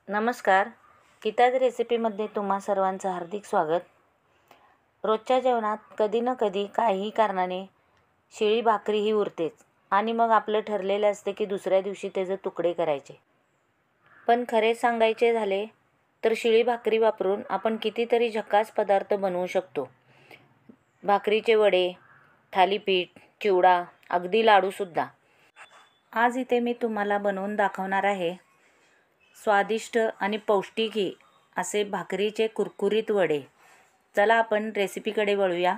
नमस्कार. गीताज रेसिपीमध्ये तुम्हा सर्वांचं हार्दिक स्वागत. रोजच्या जेवणात कधी ना कधी काही कारणाने शिळी भाकरी ही उरतेच आणि मग आपलं ठरलेलं असते की दुसऱ्या दिवशी त्याचे तुकडे करायचे. पण खरे सांगायचे झाले तर शिळी भाकरी वापरून आपण कितीतरी झकास पदार्थ बनवू शकतो. भाकरीचे वडे, थालीपीठ, चिवडा, अगदी लाडूसुद्धा. आज इथे मी तुम्हाला बनवून दाखवणार आहे स्वादिष्ट आणि पौष्टिकी असे भाकरीचे कुरकुरीत वडे. चला आपण रेसिपीकडे वळूया.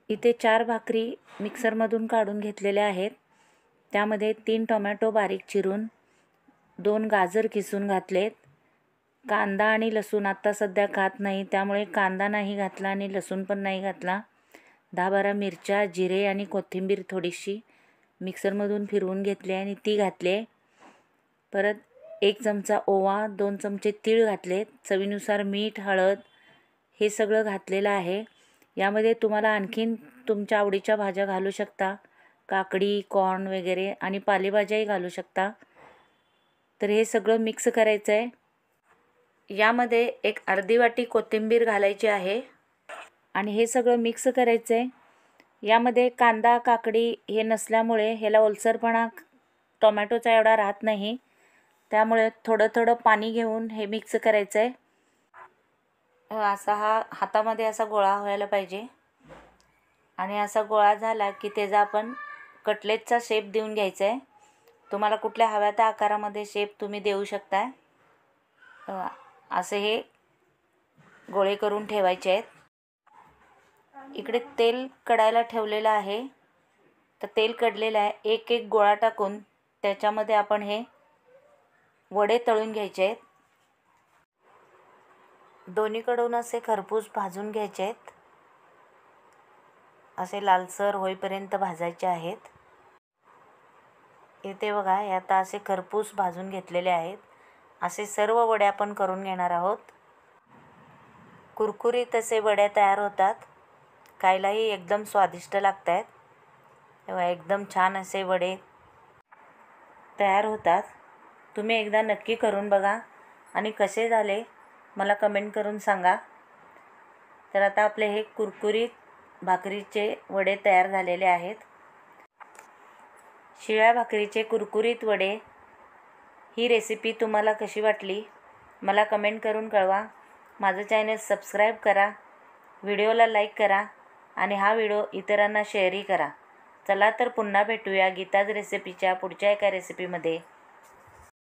इथे 4 भाकरी मिक्सरमधून काढून घेतलेल्या आहेत. त्यामध्ये 3 टोमॅटो बारीक चिरून, 2 गाजर किसून घातलेत. कांदा आणि लसूण आत्ता सध्या खात नाही त्यामुळे कांदा नाही घातला आणि लसूण पण नाही घातला. 10-12 मिरच्या, जिरे आणि कोथिंबीर थोडीशी मिक्सरमधून फिरवून घेतली आणि ती घातली. परत 1 चमचा ओवा, 2 चमचे तीळ घातलेत. चवीनुसार मीठ, हळद हे सगळं घातलेलं आहे. यामध्ये तुम्हाला आणखीन तुमच्या आवडीच्या भाज्या घालू शकता. काकडी, कॉर्न वगैरे आणि पालेभाज्याही घालू शकता. तर हे सगळं मिक्स करायचं आहे. यामध्ये एक अर्धी वाटी कोथिंबीर घालायची आहे आणि हे सगळं मिक्स करायचं आहे. यामध्ये कांदा, काकडी हे नसल्यामुळे ह्याला ओलसरपणा टोमॅटोचा एवढा राहत नाही. त्यामुळे थोडं थोडं पाणी घेऊन हे मिक्स करायचं आहे. असा हा हातामध्ये असा गोळा व्हायला पाहिजे आणि असा गोळा झाला की त्याचा आपण कटलेटचा शेप देऊन घ्यायचा आहे. तुम्हाला कुठल्या हव्या त्या आकारामध्ये शेप तुम्ही देऊ शकता. असे हे गोळे करून ठेवायचे आहेत. इकडे तेल कढायला ठेवलेलं आहे. तर तेल कढलेलं आहे. एक एक गोळा टाकून त्याच्यामध्ये आपण हे वडे तळून घ्यायचे आहेत. दोन्हीकडून असे खरपूस भाजून घ्यायचे आहेत. असे लालसर होईपर्यंत भाजायचे आहेत. इथे बघा यात असे खरपूस भाजून घेतलेले आहेत. असे सर्व वडे आपण करून घेणार आहोत. कुरकुरीत असे वडे तयार होतात. खायलाही एकदम स्वादिष्ट लागत आहेत. तेव्हा एकदम छान असे वडे तयार होतात. तुम्ही एकदा नक्की करून बघा आणि कसे झाले मला कमेंट करून सांगा. तर आता आपले हे कुरकुरीत भाकरीचे वडे तयार झालेले आहेत. शिळ्या भाकरीचे कुरकुरीत वडे ही रेसिपी तुम्हाला कशी वाटली मला कमेंट करून कळवा. माझं चॅनल सबस्क्राईब करा, व्हिडिओला लाईक करा आणि हा व्हिडिओ इतरांना शेअरही करा. चला तर पुन्हा भेटूया गीताज रेसिपीच्या पुढच्या एका रेसिपीमध्ये.